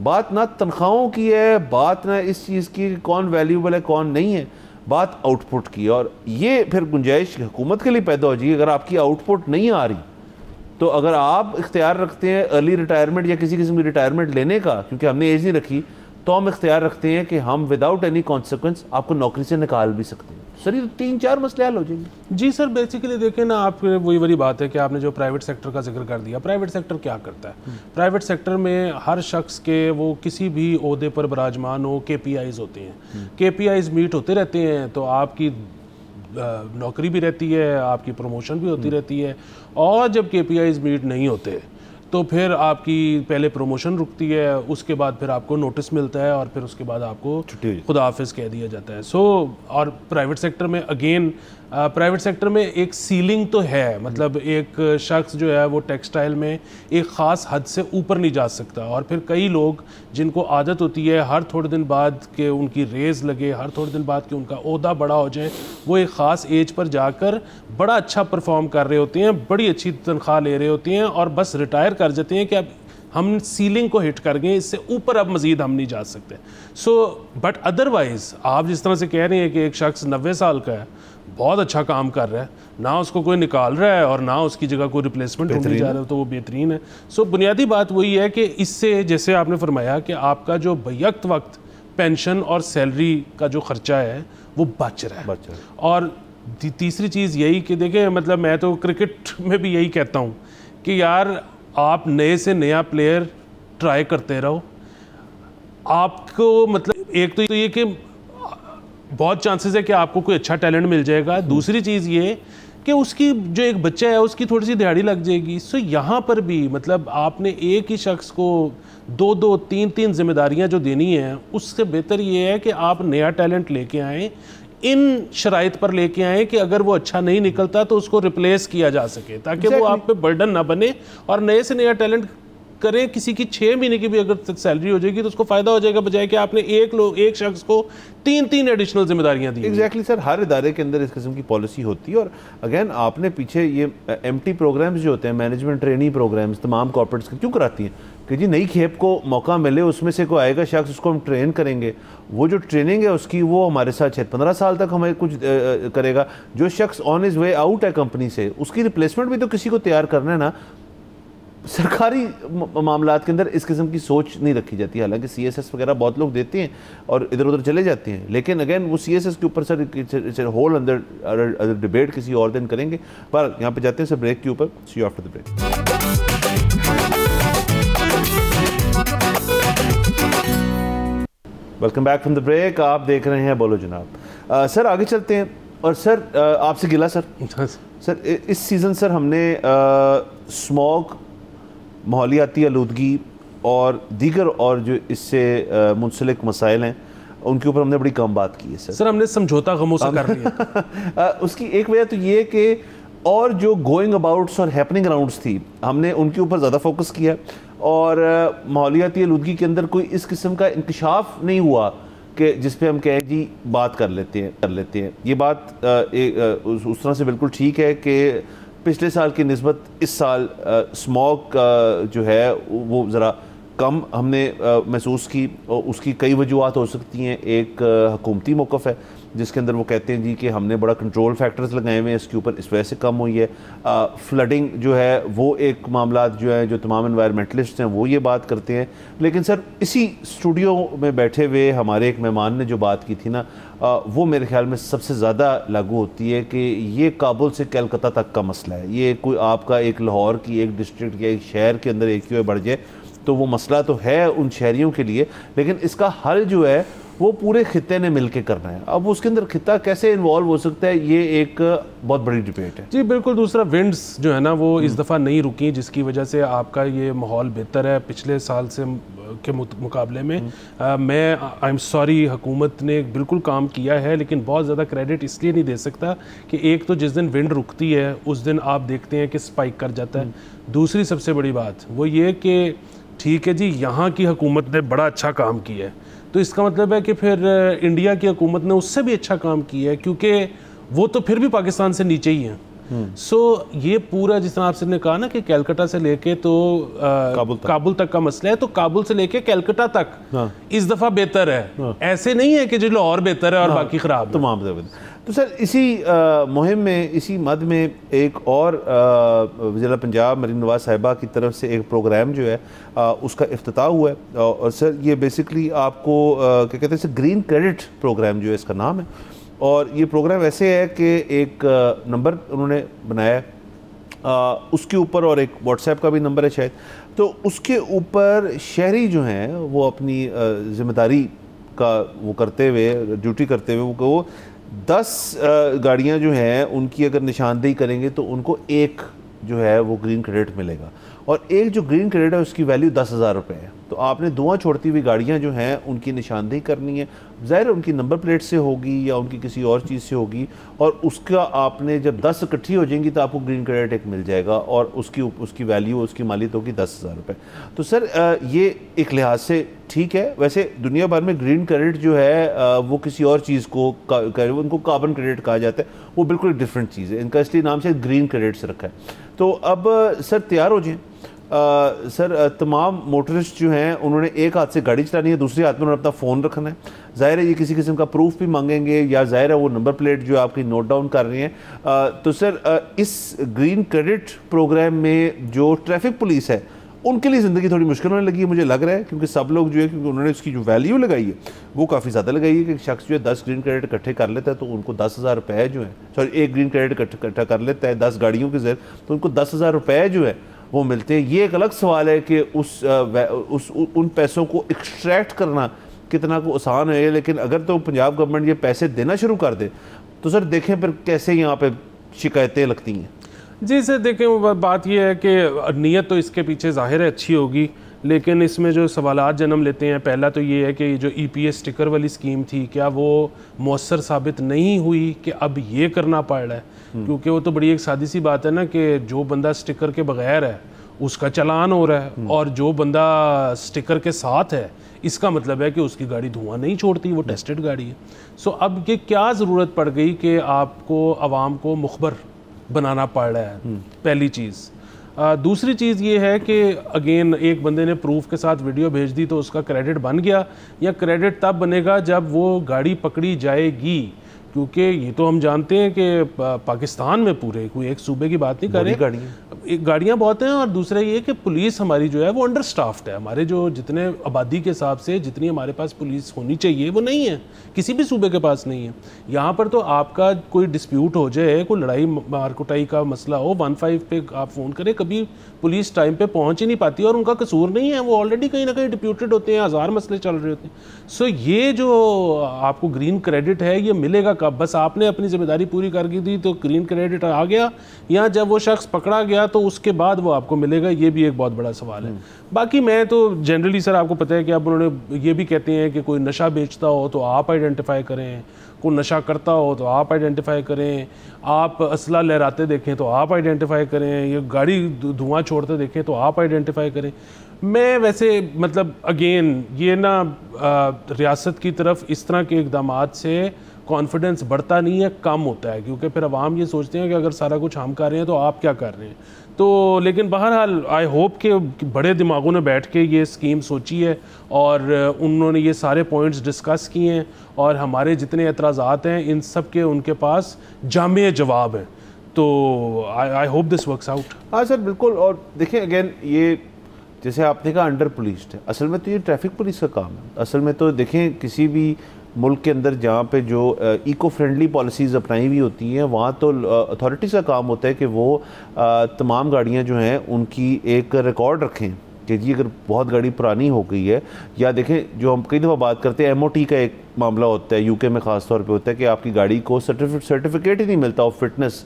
बात ना तनख्वाहों की है, बात ना इस चीज़ की कौन वैल्यूबल है कौन नहीं है, बात आउटपुट की। और ये फिर गुंजाइश हुकूमत के लिए पैदा हो जाएगी अगर आपकी आउटपुट नहीं आ रही तो अगर आप इख्तियार रखते हैं अर्ली रिटायरमेंट या किसी किस्म की रिटायरमेंट लेने का क्योंकि हमने एज नहीं रखी तो हम इख्तियार रखते हैं कि हम विदाउट एनी कॉन्सिक्वेंस आपको नौकरी से निकाल भी सकते हैं। सर ये तो 3-4 मसले हल हो जाएंगे। जी सर, बेसिकली देखें ना आप, वही वाली बात है कि आपने जो प्राइवेट सेक्टर का जिक्र कर दिया, प्राइवेट सेक्टर क्या करता है? प्राइवेट सेक्टर में हर शख्स के वो किसी भी ओहदे पर बराजमान हो KPIs होते हैं, KPIs मीट होते रहते हैं तो आपकी नौकरी भी रहती है, आपकी प्रमोशन भी होती रहती है। और जब KPIs मीट नहीं होते तो फिर आपकी पहले प्रमोशन रुकती है, उसके बाद फिर आपको नोटिस मिलता है और फिर उसके बाद आपको खुदा हाफिज़ कह दिया जाता है। सो और प्राइवेट सेक्टर में अगेन प्राइवेट सेक्टर में एक सीलिंग तो है, मतलब एक शख्स जो है वो टेक्सटाइल में एक ख़ास हद से ऊपर नहीं जा सकता, और फिर कई लोग जिनको आदत होती है हर थोड़े दिन बाद के उनकी रेज़ लगे, हर थोड़े दिन बाद के उनका ओहदा बड़ा हो जाए, वो एक ख़ास एज पर जाकर बड़ा अच्छा परफॉर्म कर रहे होते हैं, बड़ी अच्छी तनख्वाह ले रहे होते हैं और बस रिटायर कर जाते हैं कि अब हम सीलिंग को हिट कर गए, इससे ऊपर अब मज़ीद हम नहीं जा सकते। बट अदरवाइज़ आप जिस तरह से कह रहे हैं कि एक शख्स 90 साल का है, बहुत अच्छा काम कर रहा है, ना उसको कोई निकाल रहा है और ना उसकी जगह कोई रिप्लेसमेंट ढूंढी जा रहा है, तो वो बेहतरीन है। बुनियादी बात वही है कि इससे, जैसे आपने फरमाया कि आपका जो बैक वक्त पेंशन और सैलरी का जो ख़र्चा है वो बच रहा है। और तीसरी चीज़ यही कि देखें, मतलब मैं तो क्रिकेट में भी यही कहता हूँ कि यार आप नए से नया प्लेयर ट्राई करते रहो। आपको मतलब एक तो ये कि बहुत चांसेस है कि आपको कोई अच्छा टैलेंट मिल जाएगा, दूसरी चीज़ ये कि उसकी जो एक बच्चा है उसकी थोड़ी सी दिहाड़ी लग जाएगी। यहाँ पर भी मतलब आपने एक ही शख्स को 2-2, 3-3 जिम्मेदारियाँ जो देनी हैं, उससे बेहतर ये है कि आप नया टैलेंट लेके आएँ, इन शराइत पर लेके आए कि अगर वो अच्छा नहीं निकलता तो उसको रिप्लेस किया जा सके, ताकि वो आप पे बर्डन ना बने, और नए से नया टैलेंट करें। किसी की 6 महीने की भी अगर सैलरी हो जाएगी तो उसको फ़ायदा हो जाएगा, बजाय कि आपने एक शख्स को 3-3 एडिशनल जिम्मेदारियां दी। एग्जैक्टली सर, हर इदारे के अंदर इस किस्म की पॉलिसी होती है। और अगेन आपने पीछे ये MT प्रोग्राम्स जो होते हैं, मैनेजमेंट ट्रेनिंग प्रोग्राम्स, तमाम कॉर्पोरेट्स क्यों कराती हैं कि जी नई खेप को मौका मिले, उसमें से कोई आएगा शख्स, उसको हम ट्रेन करेंगे, वो जो ट्रेनिंग है उसकी वो हमारे साथ 15 साल तक हमें कुछ करेगा। जो शख्स ऑन इज वे आउट है कंपनी से, उसकी रिप्लेसमेंट भी तो किसी को तैयार करना है ना। सरकारी मामलात के अंदर इस किस्म की सोच नहीं रखी जाती। हालांकि CSS वगैरह बहुत लोग देते हैं और इधर उधर चले जाते हैं, लेकिन अगेन वो CSS के ऊपर सर होल अंदर डिबेट किसी और दिन करेंगे। पर यहाँ पे जाते हैं सर ब्रेक के ऊपर। See you after the break. Welcome back from the break. आप देख रहे हैं बोलो जनाब। सर आगे चलते हैं। और सर आपसे गिला सर इस सीज़न सर हमने स्मॉग, माहौलियाती आलूदगी और दीगर और जो इससे मुंसलिक मसाइल हैं उनके ऊपर हमने बड़ी कम बात की है सर हमने समझौता गमों से कर लिया। उसकी एक वजह तो ये कि और जो गोइंग अबाउट्स और हैपनिंग अराउंड्स थी, हमने उनके ऊपर ज़्यादा फोकस किया, और माहौलियाती आलूदगी के अंदर कोई इस किस्म का इंकशाफ नहीं हुआ कि जिस पे हम कहें जी बात कर लेते हैं। ये बात उस तरह से बिल्कुल ठीक है कि पिछले साल की निस्बत इस साल स्मॉग जो है वो ज़रा कम हमने महसूस की, और उसकी कई वजूहत हो सकती हैं। एक हुकूमती मौक़िफ़ है जिसके अंदर वो कहते हैं जी कि हमने बड़ा कंट्रोल फैक्टर्स लगाए हुए हैं इसके ऊपर, इस वजह से कम हुई है। फ्लडिंग जो है वो एक मामला जो है, जो तमाम एनवायरमेंटलिस्ट हैं वो ये बात करते हैं। लेकिन सर इसी स्टूडियो में बैठे हुए हमारे एक मेहमान ने जो बात की थी ना, वो मेरे ख्याल में सबसे ज़्यादा लागू होती है कि ये काबुल से कलकत्ता तक का मसला है। ये कोई आपका एक लाहौर की एक डिस्ट्रिक्ट या एक शहर के अंदर एक बढ़ जाए तो वो मसला तो है उन शहरियों के लिए, लेकिन इसका हल जो है वो पूरे खित्ते ने मिलके करना है। अब उसके अंदर खित्ता कैसे इन्वॉल्व हो सकता है, ये एक बहुत बड़ी डिबेट है। जी बिल्कुल। दूसरा विंड्स जो है ना वो इस दफ़ा नहीं रुकी, जिसकी वजह से आपका ये माहौल बेहतर है पिछले साल से के मुकाबले में। मैं आई एम सॉरी, हुकूमत ने बिल्कुल काम किया है, लेकिन बहुत ज़्यादा क्रेडिट इसलिए नहीं दे सकता कि एक तो जिस दिन विंड रुकती है उस दिन आप देखते हैं कि स्पाइक कर जाता है। दूसरी सबसे बड़ी बात वो ये कि ठीक है जी, यहाँ की हुकूमत ने बड़ा अच्छा काम किया है, तो इसका मतलब है कि फिर इंडिया की हुकूमत ने उससे भी अच्छा काम किया है, क्योंकि वो तो फिर भी पाकिस्तान से नीचे ही हैं। ये पूरा जिस तरह आपने कहा ना कि कलकत्ता से लेके तो काबुल तक का मसला है, तो काबुल से लेके कलकत्ता तक इस दफ़ा बेहतर है। ऐसे नहीं है कि जो लाहौर बेहतर है और बाकी ख़राब है। तमाम तो सर इसी मुहिम में, इसी मद में एक और वज़ीर पंजाब मरीम नवाज साहिबा की तरफ से एक प्रोग्राम जो है उसका इफ्तिताह हुआ है। और सर ये बेसिकली आपको क्या कहते हैं सर, ग्रीन क्रेडिट प्रोग्राम जो है इसका नाम है। और ये प्रोग्राम ऐसे है कि एक नंबर उन्होंने बनाया है, उसके ऊपर, और एक व्हाट्सएप का भी नंबर है शायद, तो उसके ऊपर शहरी जो हैं वो अपनी ज़िम्मेदारी का वो करते हुए, ड्यूटी करते हुए वो 10 गाड़ियाँ जो हैं उनकी अगर निशानदेही करेंगे तो उनको एक जो है वो ग्रीन क्रेडिट मिलेगा। और एक जो ग्रीन क्रेडिट है उसकी वैल्यू 10,000 रुपये है। तो आपने धुआं छोड़ती हुई गाड़ियाँ जो हैं उनकी निशानदेही करनी है, ज़ाहिर उनकी नंबर प्लेट से होगी या उनकी किसी और चीज़ से होगी, और उसका आपने जब 10 इकट्ठी हो जाएंगी तो आपको ग्रीन क्रेडिट एक मिल जाएगा और उसकी वैल्यू, उसकी मालियत होगी 10,000 रुपये। तो सर ये एक लिहाज से ठीक है। वैसे दुनिया भर में ग्रीन क्रेडिट जो है वो किसी और चीज़ को उनको कार्बन क्रेडिट कहा जाता है, वो बिल्कुल डिफरेंट चीज़ है, इनका इसलिए नाम से ग्रीन क्रेडिट से रखा है। तो अब सर तैयार हो जाएं। सर तमाम मोटरिस्ट जो हैं उन्होंने एक हाथ से गाड़ी चलानी है, दूसरे हाथ में उन्होंने अपना फ़ोन रखना है। ज़ाहिर है ये किसी किस्म का प्रूफ भी मांगेंगे, या ज़ाहिर है वो नंबर प्लेट जो आपकी नोट डाउन कर रही हैं। तो सर इस ग्रीन क्रेडिट प्रोग्राम में जो ट्रैफिक पुलिस है उनके लिए ज़िंदगी थोड़ी मुश्किल होने लगी है मुझे लग रहा है, क्योंकि सब लोग जो है, क्योंकि उन्होंने उसकी जो वैल्यू लगाई है वो काफ़ी ज़्यादा लगाई है कि शख्स जो है 10 ग्रीन क्रेडिट इकट्ठे कर लेता है तो उनको 10,000 रुपये जो है, सॉरी एक ग्रीन क्रेडिट इकट्ठा कर लेता है 10 गाड़ियों के ज़रिए तो उनको 10,000 रुपये जो है वो मिलते हैं। ये एक अलग सवाल है कि उन पैसों को एक्सट्रैक्ट करना कितना को आसान है, लेकिन अगर तो पंजाब गवर्नमेंट ये पैसे देना शुरू कर दे तो सर देखें फिर कैसे यहाँ पे शिकायतें लगती हैं। जी सर देखें, बात यह है कि नीयत तो इसके पीछे ज़ाहिर है अच्छी होगी, लेकिन इसमें जो सवालात जन्म लेते हैं, पहला तो ये है कि जो EPS स्टिकर वाली स्कीम थी क्या वो मौसर साबित नहीं हुई कि अब ये करना पड़ रहा है, क्योंकि वो तो बड़ी एक सादी सी बात है ना कि जो बंदा स्टिकर के बगैर है उसका चालान हो रहा है, और जो बंदा स्टिकर के साथ है इसका मतलब है कि उसकी गाड़ी धुआं नहीं छोड़ती, वो टेस्टेड गाड़ी है। सो अब ये क्या ज़रूरत पड़ गई कि आपको आवाम को मुखबर बनाना पड़ रहा है, पहली चीज़। दूसरी चीज़ ये है कि अगेन एक बंदे ने प्रूफ के साथ वीडियो भेज दी तो उसका क्रेडिट बन गया, या क्रेडिट तब बनेगा जब वो गाड़ी पकड़ी जाएगी, क्योंकि ये तो हम जानते हैं कि पाकिस्तान में पूरे कोई एक सूबे की बात नहीं कर रहे, गाड़ियाँ बहुत हैं, और दूसरा ये कि पुलिस हमारी जो है वो अंडर स्टाफ्ड है। हमारे जो जितने आबादी के हिसाब से जितनी हमारे पास पुलिस होनी चाहिए वो नहीं है, किसी भी सूबे के पास नहीं है। यहाँ पर तो आपका कोई डिस्प्यूट हो जाए, कोई लड़ाई मारकुटाई का मसला हो, 15 पे आप फ़ोन करें, कभी पुलिस टाइम पे पहुँच ही नहीं पाती, और उनका कसूर नहीं है, वो ऑलरेडी कहीं ना कहीं डिप्यूटेड होते हैं, हज़ार मसले चल रहे होते हैं। सो ये जो आपको ग्रीन क्रेडिट है ये मिलेगा कब? बस आपने अपनी जिम्मेदारी पूरी कर दी तो ग्रीन क्रेडिट आ गया, या जब वो शख्स पकड़ा गया तो उसके बाद वो आपको मिलेगा? ये भी एक बहुत बड़ा सवाल है। बाकी मैं तो जनरली सर आपको पता है कि अब उन्होंने ये भी कहते हैं कि कोई नशा बेचता हो तो आप आइडेंटिफाई करें, कोई नशा करता हो तो आप आइडेंटिफाई करें, आप असला लहराते देखें तो आप आइडेंटिफाई करें, ये गाड़ी धुआं छोड़ते देखें तो आप आइडेंटिफाई करें। मैं वैसे मतलब अगेन ये ना रियासत की तरफ इस तरह के इक़दामात से कॉन्फिडेंस बढ़ता नहीं है, कम होता है, क्योंकि फिर अवाम ये सोचते हैं कि अगर सारा कुछ हम कर रहे हैं तो आप क्या कर रहे हैं। तो लेकिन बहरहाल आई होप कि बड़े दिमागों ने बैठ के ये स्कीम सोची है और उन्होंने ये सारे पॉइंट्स डिस्कस किए हैं, और हमारे जितने एतराज़ात हैं इन सब के उनके पास जामे जवाब हैं। तो I hope this works out. हाँ सर बिल्कुल। और देखिए अगेन ये जैसे आपने कहा अंडर पुलिस्ड है, असल में तो ये ट्रैफिक पुलिस का काम है। असल में तो देखें किसी भी मुल्क के अंदर जहाँ पे जो इको फ्रेंडली पॉलिसीज़ अपनाई हुई होती हैं वहाँ तो अथॉरिटीज़ का काम होता है कि वो तमाम गाड़ियाँ जो हैं उनकी एक रिकॉर्ड रखें कि जी अगर बहुत गाड़ी पुरानी हो गई है, या देखें जो हम कई दफ़ा बात करते हैं MOT का एक मामला होता है, UK में ख़ास तौर पे होता है कि आपकी गाड़ी को सर्टिफिकेट ही नहीं मिलता ऑफ फिटनेस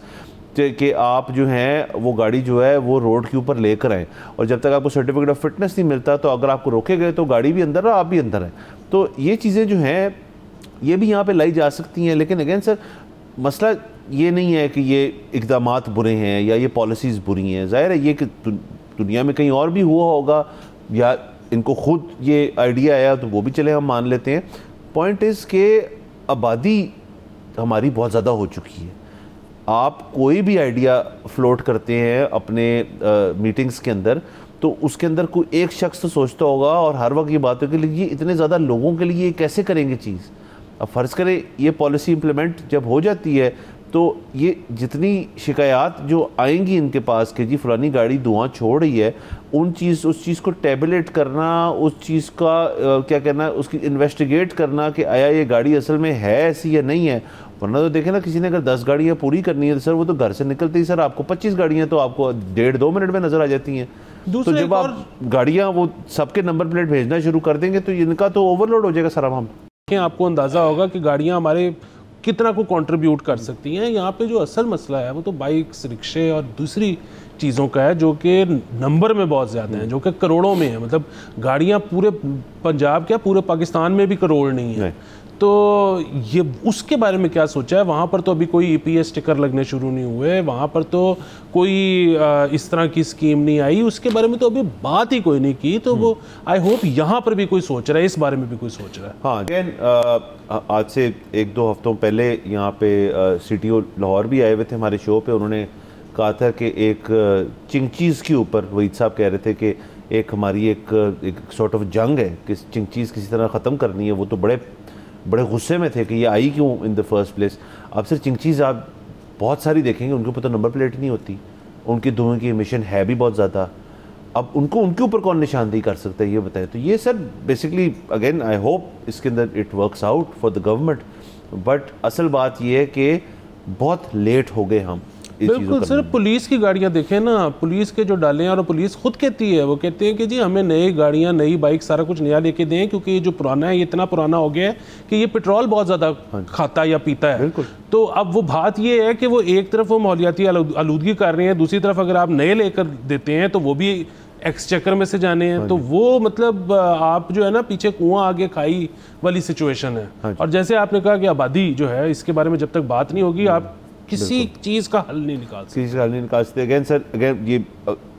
कि आप जो हैं वो गाड़ी जो है वो रोड के ऊपर लेकर आएँ, और जब तक आपको सर्टिफिकेट ऑफ फिटनेस नहीं मिलता तो अगर आपको रोके गए तो गाड़ी भी अंदर है, आप भी अंदर हैं। तो ये चीज़ें जो हैं ये भी यहाँ पे लाई जा सकती हैं। लेकिन अगेन सर मसला ये नहीं है कि ये इक़दामात बुरे हैं या ये पॉलिसीज़ बुरी हैं, ज़ाहिर है ये कि दुनिया में कहीं और भी हुआ होगा या इनको खुद ये आइडिया आया तो वो भी चले हम मान लेते हैं। पॉइंट इज़ के आबादी हमारी बहुत ज़्यादा हो चुकी है। आप कोई भी आइडिया फ्लोट करते हैं अपने मीटिंग्स के अंदर तो उसके अंदर कोई एक शख्स तो सोचता होगा, और हर वक्त ये बातों के लिए इतने ज़्यादा लोगों के लिए कैसे करेंगे चीज़। अब फ़र्ज़ करें ये पॉलिसी इम्प्लीमेंट जब हो जाती है तो ये जितनी शिकायत जो आएंगी इनके पास कि जी फ़लानी गाड़ी धुआं छोड़ रही है, उस चीज़ को टैबलेट करना, उस चीज़ का क्या कहना, उसकी इन्वेस्टिगेट करना कि आया ये गाड़ी असल में है ऐसी या नहीं है। वरना तो देखें ना, किसी ने अगर 10 गाड़ियाँ पूरी करनी है तो सर वो तो घर से निकलते ही सर आपको 25 गाड़ियाँ तो आपको 1.5-2 मिनट में नज़र आ जाती हैं। तो जब आप गाड़ियाँ वो सबके नंबर प्लेट भेजना शुरू कर देंगे तो इनका तो ओवरलोड हो जाएगा सारा। हम आपको अंदाज़ा होगा कि गाड़ियाँ हमारे कितना को कंट्रीब्यूट कर सकती हैं। यहाँ पे जो असल मसला है वो तो बाइक्स, रिक्शे और दूसरी चीज़ों का है जो कि नंबर में बहुत ज़्यादा हैं, जो कि करोड़ों में है। मतलब गाड़ियाँ पूरे पंजाब क्या पूरे पाकिस्तान में भी करोड़ नहीं है। तो ये उसके बारे में क्या सोचा है? वहाँ पर तो अभी कोई EPS स्टिकर लगने शुरू नहीं हुए, वहाँ पर तो कोई इस तरह की स्कीम नहीं आई, उसके बारे में तो अभी बात ही कोई नहीं की। तो वो आई होप यहाँ पर भी कोई सोच रहा है, इस बारे में भी कोई सोच रहा है। हाँ, अगेन आज से 1-2 हफ्तों पहले यहाँ पे CTO लाहौर भी आए हुए थे हमारे शो पे। उन्होंने कहा था कि एक चिंगचीज़ के ऊपर वहीद साहब कह रहे थे कि एक हमारी एक सॉर्ट ऑफ जंग है कि चिंगचीज़ किसी तरह ख़त्म करनी है। वो तो बड़े गुस्से में थे कि ये आई क्यों इन द फर्स्ट प्लेस। अब सर चिंगचीज़ आप बहुत सारी देखेंगे, उनके ऊपर तो नंबर प्लेट नहीं होती, उनकी धुएं की एमिशन है भी बहुत ज़्यादा। अब उनके ऊपर कौन निशानदेही कर सकता है ये बताएं। तो ये sir basically again I hope इसके अंदर it works out for the government, but असल बात ये है कि बहुत लेट हो गए हम। बिल्कुल सर, पुलिस की गाड़ियाँ देखें ना, पुलिस के जो डाले हैं, और पुलिस खुद कहती है, वो कहते हैं कि जी हमें नई गाड़ियाँ, नई बाइक, सारा कुछ नया लेके दें, क्योंकि ये जो पुराना है ये इतना पुराना हो गया है कि ये पेट्रोल बहुत ज़्यादा खाता या पीता है। बिल्कुल। तो अब वो बात ये है कि वो एक तरफ वो माहौलियाती आलूदगी कर रहे हैं, दूसरी तरफ अगर आप नए लेकर देते हैं तो वो भी एक्सचेकर में से जाने हैं। तो वो मतलब आप जो है ना पीछे कुआं आगे खाई वाली सिचुएशन है। और जैसे आपने कहा कि आबादी जो है, इसके बारे में जब तक बात नहीं होगी आप किसी चीज़ का हल नहीं निकाल सकते। अगेन सर, अगेन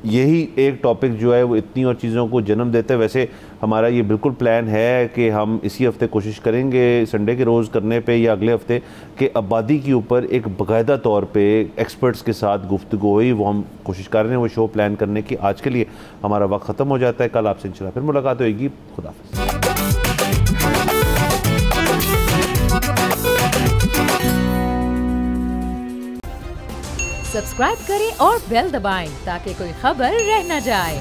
यही एक टॉपिक जो है वो इतनी और चीज़ों को जन्म देता है। वैसे हमारा ये बिल्कुल प्लान है कि हम इसी हफ्ते कोशिश करेंगे संडे के रोज़ करने पे या अगले हफ्ते कि आबादी के ऊपर एक बाकायदा तौर पे एक्सपर्ट्स के साथ गुफ्तगू हुई, वो हम कोशिश कर रहे हैं वो शो प्लान करने की। आज के लिए हमारा वक्त ख़त्म हो जाता है। कल आपसे इंशाल्लाह फिर मुलाकात होगी। खुदा हाफ़िज़। सब्सक्राइब करें और बेल दबाएं ताकि कोई खबर रह न जाए।